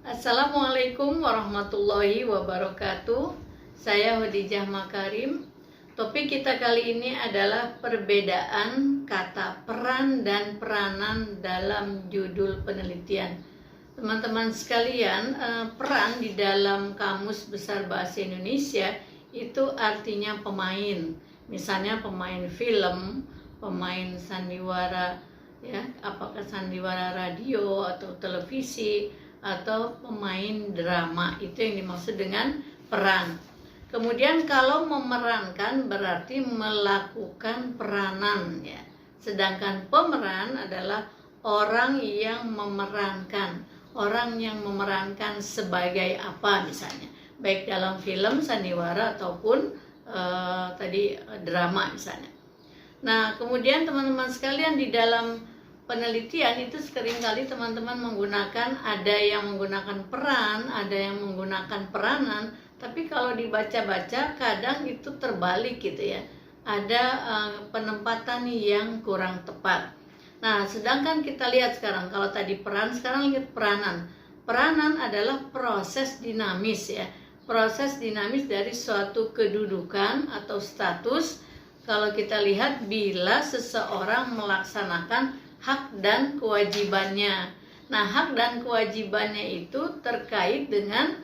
Assalamualaikum warahmatullahi wabarakatuh. Saya Khadijah Makarim. Topik kita kali ini adalah perbedaan kata peran dan peranan dalam judul penelitian. Teman-teman sekalian, peran di dalam Kamus Besar Bahasa Indonesia itu artinya pemain. Misalnya pemain film, pemain sandiwara, ya, apakah sandiwara radio atau televisi, atau pemain drama. Itu yang dimaksud dengan peran. Kemudian kalau memerankan berarti melakukan peranan, ya. Sedangkan pemeran adalah orang yang memerankan. Orang yang memerankan sebagai apa misalnya, baik dalam film, sandiwara ataupun drama misalnya. Nah, kemudian teman-teman sekalian, di dalam penelitian itu seringkali teman-teman menggunakan, ada yang menggunakan peran, ada yang menggunakan peranan, tapi kalau dibaca-baca kadang itu terbalik gitu ya. Ada penempatan yang kurang tepat. Nah, sedangkan kita lihat sekarang, kalau tadi peran, sekarang lihat peranan. Peranan adalah proses dinamis ya. Proses dinamis dari suatu kedudukan atau status. Kalau kita lihat bila seseorang melaksanakan hak dan kewajibannya. Nah, hak dan kewajibannya itu terkait dengan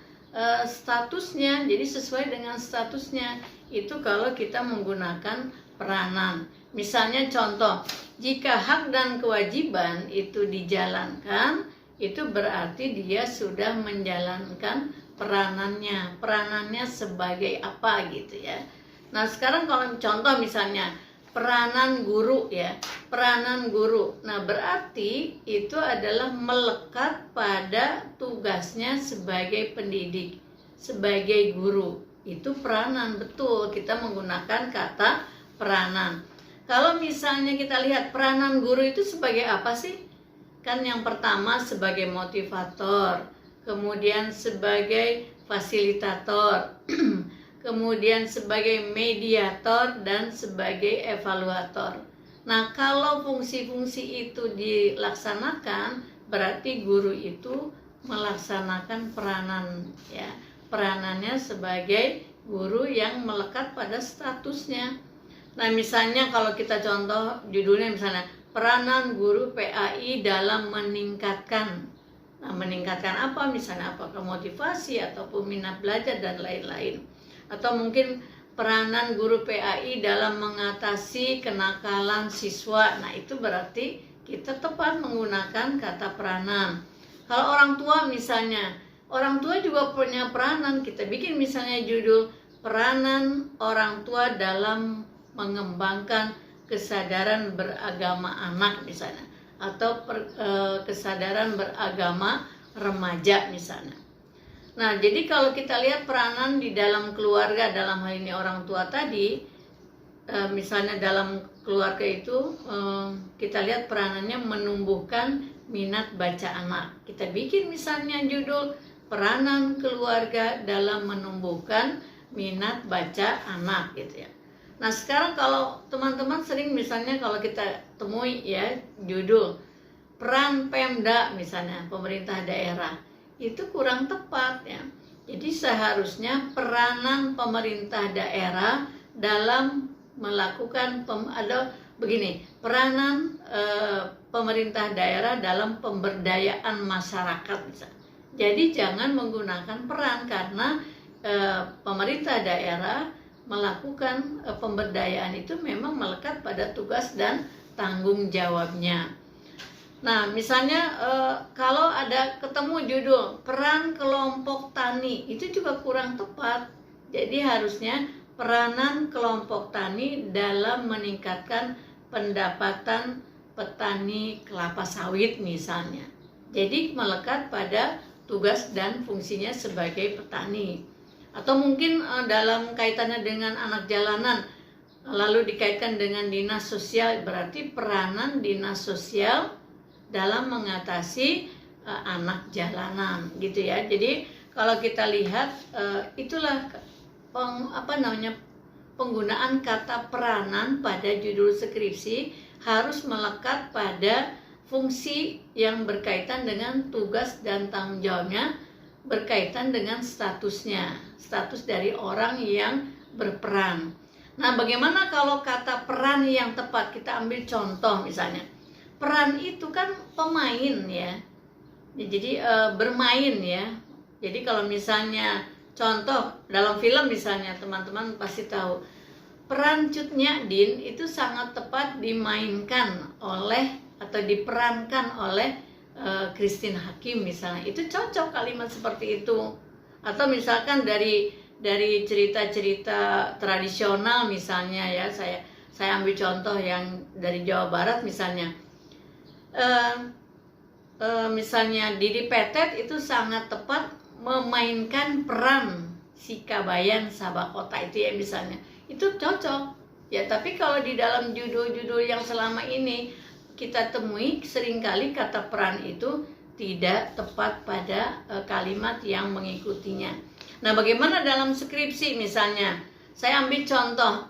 statusnya. Jadi sesuai dengan statusnya. Itu kalau kita menggunakan peranan. Misalnya contoh, jika hak dan kewajiban itu dijalankan, itu berarti dia sudah menjalankan peranannya. Peranannya sebagai apa gitu ya. Nah, sekarang kalau contoh misalnya peranan guru ya, peranan guru. Nah, berarti itu adalah melekat pada tugasnya sebagai pendidik, sebagai guru. Itu peranan, betul, kita menggunakan kata peranan. Kalau misalnya kita lihat peranan guru itu sebagai apa sih? Kan yang pertama sebagai motivator, kemudian sebagai fasilitator, kemudian sebagai mediator, dan sebagai evaluator. Nah, kalau fungsi-fungsi itu dilaksanakan, berarti guru itu melaksanakan peranan ya. Peranannya sebagai guru yang melekat pada statusnya. Nah, misalnya kalau kita contoh judulnya misalnya peranan guru PAI dalam meningkatkan. Nah, meningkatkan apa? Misalnya apakah motivasi ataupun minat belajar dan lain-lain. Atau mungkin peranan guru PAI dalam mengatasi kenakalan siswa. Nah, itu berarti kita tepat menggunakan kata peranan. Kalau orang tua misalnya, orang tua juga punya peranan. Kita bikin misalnya judul peranan orang tua dalam mengembangkan kesadaran beragama anak misalnya, atau kesadaran beragama remaja misalnya. Nah, jadi kalau kita lihat peranan di dalam keluarga, dalam hal ini orang tua tadi, misalnya dalam keluarga itu kita lihat peranannya menumbuhkan minat baca anak. Kita bikin misalnya judul peranan keluarga dalam menumbuhkan minat baca anak gitu ya. Nah, sekarang kalau teman-teman sering misalnya kalau kita temui ya judul peran Pemda misalnya, pemerintah daerah, itu kurang tepat ya. Jadi seharusnya peranan pemerintah daerah dalam melakukan peranan pemerintah daerah dalam pemberdayaan masyarakat misalnya. Jadi jangan menggunakan peran, karena pemerintah daerah melakukan pemberdayaan itu memang melekat pada tugas dan tanggung jawabnya. Nah, misalnya kalau ada ketemu judul peran kelompok tani, itu juga kurang tepat. Jadi harusnya peranan kelompok tani dalam meningkatkan pendapatan petani kelapa sawit misalnya. Jadi melekat pada tugas dan fungsinya sebagai petani. Atau mungkin dalam kaitannya dengan anak jalanan, lalu dikaitkan dengan dinas sosial, berarti peranan dinas sosial dalam mengatasi anak jalanan gitu ya. Jadi kalau kita lihat itulah penggunaan kata peranan pada judul skripsi harus melekat pada fungsi yang berkaitan dengan tugas dan tanggung jawabnya berkaitan dengan statusnya, status dari orang yang berperan. Nah, bagaimana kalau kata peran yang tepat? Kita ambil contoh misalnya. Peran itu kan pemain ya. Jadi bermain ya. Jadi kalau misalnya contoh dalam film misalnya, teman-teman pasti tahu peran Cut Nyak-Dien itu sangat tepat dimainkan oleh atau diperankan oleh Christine Hakim misalnya. Itu cocok kalimat seperti itu. Atau misalkan dari cerita-cerita tradisional misalnya ya, saya ambil contoh yang dari Jawa Barat misalnya. Misalnya Didi Petet itu sangat tepat memainkan peran si Kabayan Sabakota itu ya misalnya. Itu cocok ya. Tapi kalau di dalam judul-judul yang selama ini kita temui, seringkali kata peran itu tidak tepat pada kalimat yang mengikutinya. Nah, bagaimana dalam skripsi misalnya? Saya ambil contoh.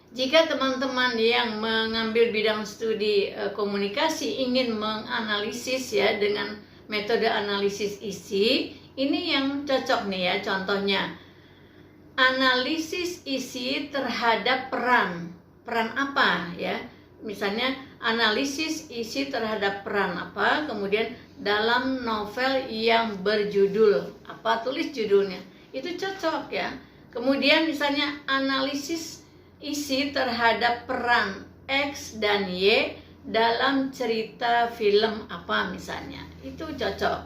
Jika teman-teman yang mengambil bidang studi komunikasi ingin menganalisis ya dengan metode analisis isi, ini yang cocok nih ya contohnya. Analisis isi terhadap peran. Peran apa ya? Misalnya analisis isi terhadap peran apa, kemudian dalam novel yang berjudul apa, tulis judulnya, itu cocok ya. Kemudian misalnya analisis isi terhadap peran X dan Y dalam cerita film apa misalnya, itu cocok.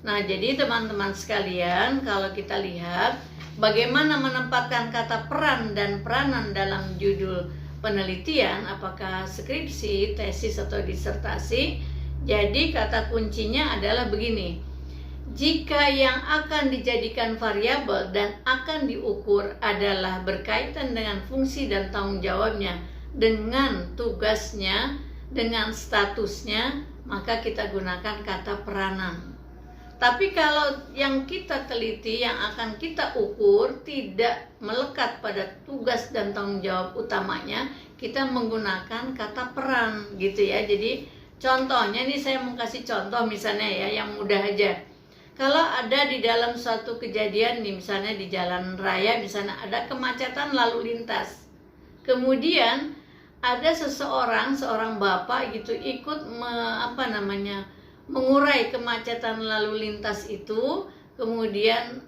Nah, jadi teman-teman sekalian, kalau kita lihat bagaimana menempatkan kata peran dan peranan dalam judul penelitian, apakah skripsi, tesis, atau disertasi. Jadi kata kuncinya adalah begini. Jika yang akan dijadikan variabel dan akan diukur adalah berkaitan dengan fungsi dan tanggung jawabnya, dengan tugasnya, dengan statusnya, maka kita gunakan kata peranan. Tapi kalau yang kita teliti, yang akan kita ukur tidak melekat pada tugas dan tanggung jawab utamanya, kita menggunakan kata peran gitu ya. Jadi contohnya nih, saya mau kasih contoh misalnya ya yang mudah aja. Kalau ada di dalam suatu kejadian nih, misalnya di jalan raya misalnya ada kemacetan lalu lintas. Kemudian ada seorang bapak gitu ikut mengurai kemacetan lalu lintas itu, kemudian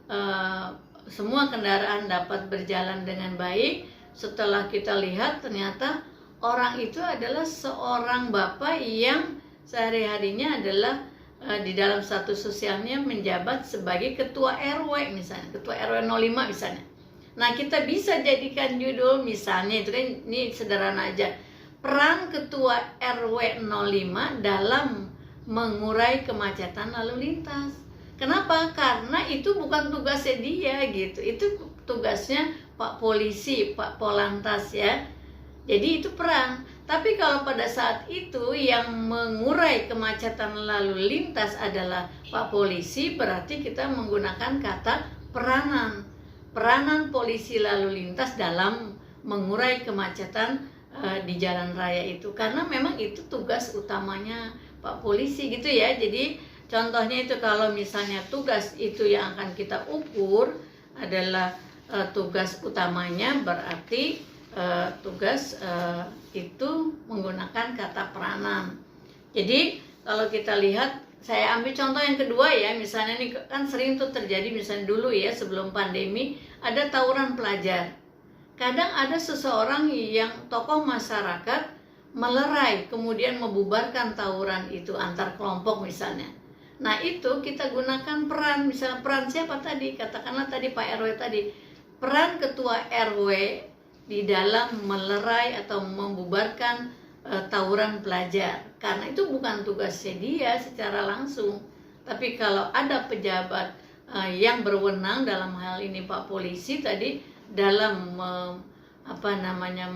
semua kendaraan dapat berjalan dengan baik. Setelah kita lihat ternyata orang itu adalah seorang bapak yang sehari-harinya adalah di dalam status sosialnya menjabat sebagai ketua RW misalnya, ketua RW 05 misalnya. Nah, kita bisa jadikan judul misalnya itu kan, ini sederhana aja, peran ketua RW 05 dalam mengurai kemacetan lalu lintas. Kenapa? Karena itu bukan tugasnya dia gitu. Itu tugasnya Pak Polisi, Pak Polantas ya. Jadi itu peran. Tapi kalau pada saat itu yang mengurai kemacetan lalu lintas adalah Pak Polisi, berarti kita menggunakan kata peranan. Peranan polisi lalu lintas dalam mengurai kemacetan di jalan raya itu. Karena memang itu tugas utamanya Pak Polisi gitu ya. Jadi contohnya itu kalau misalnya tugas itu yang akan kita ukur adalah tugas utamanya, berarti tugas itu menggunakan kata peranan. Jadi kalau kita lihat, saya ambil contoh yang kedua ya, misalnya ini kan sering tuh terjadi, misalnya dulu ya sebelum pandemi ada tawuran pelajar. Kadang ada seseorang yang tokoh masyarakat melerai kemudian membubarkan tawuran itu antar kelompok misalnya. Nah, itu kita gunakan peran, misalnya peran siapa tadi? Katakanlah tadi Pak RW tadi. Peran ketua RW di dalam melerai atau membubarkan tawuran pelajar. Karena itu bukan tugasnya dia secara langsung. Tapi kalau ada pejabat yang berwenang, dalam hal ini Pak Polisi tadi, dalam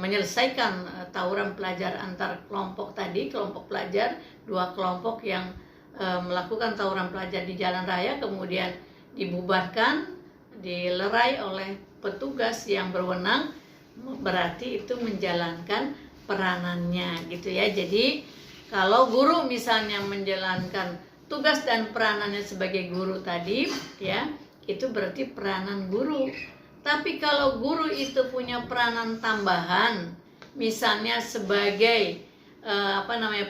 menyelesaikan tawuran pelajar antar kelompok tadi, kelompok pelajar, dua kelompok yang melakukan tawuran pelajar di jalan raya, kemudian dibubarkan, dilerai oleh petugas yang berwenang, berarti itu menjalankan peranannya gitu ya. Jadi kalau guru misalnya menjalankan tugas dan peranannya sebagai guru tadi, ya, itu berarti peranan guru. Tapi kalau guru itu punya peranan tambahan, misalnya sebagai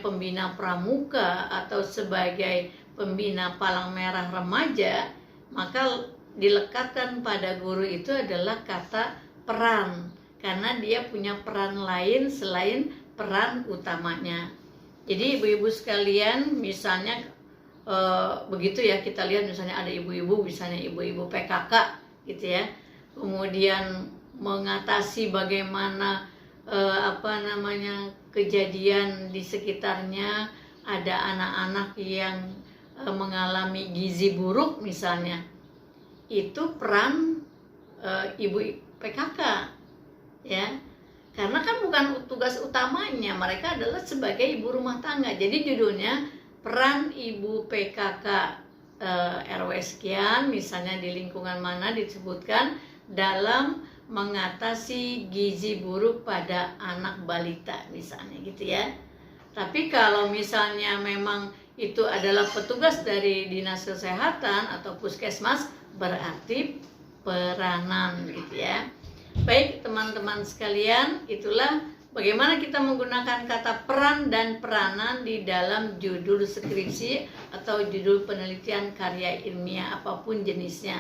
pembina pramuka atau sebagai pembina palang merah remaja, maka dilekatkan pada guru itu adalah kata peran, karena dia punya peran lain selain peran utamanya. Jadi ibu-ibu sekalian, misalnya begitu ya, kita lihat misalnya ada ibu-ibu, misalnya ibu-ibu PKK gitu ya, kemudian mengatasi bagaimana kejadian di sekitarnya, ada anak-anak yang mengalami gizi buruk misalnya, itu peran ibu PKK ya, karena kan bukan tugas utamanya, mereka adalah sebagai ibu rumah tangga. Jadi judulnya peran ibu PKK RW sekian, misalnya di lingkungan mana disebutkan dalam mengatasi gizi buruk pada anak balita misalnya gitu ya. Tapi kalau misalnya memang itu adalah petugas dari dinas kesehatan atau puskesmas, berarti peranan gitu ya. Baik teman-teman sekalian, itulah bagaimana kita menggunakan kata peran dan peranan di dalam judul skripsi atau judul penelitian karya ilmiah apapun jenisnya.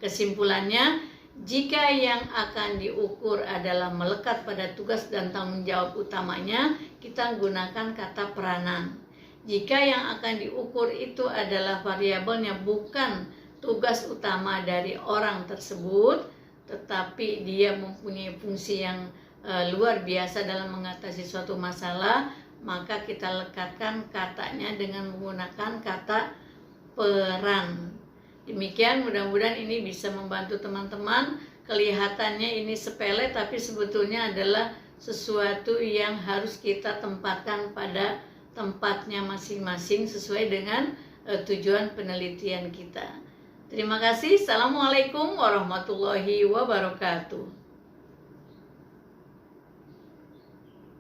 Kesimpulannya, jika yang akan diukur adalah melekat pada tugas dan tanggung jawab utamanya, kita gunakan kata peranan. Jika yang akan diukur itu adalah variabelnya bukan tugas utama dari orang tersebut, tetapi dia mempunyai fungsi yang luar biasa dalam mengatasi suatu masalah, maka kita lekatkan katanya dengan menggunakan kata peran. Demikian, mudah-mudahan ini bisa membantu teman-teman. Kelihatannya ini sepele, tapi sebetulnya adalah sesuatu yang harus kita tempatkan pada tempatnya masing-masing sesuai dengan tujuan penelitian kita. Terima kasih. Assalamualaikum warahmatullahi wabarakatuh.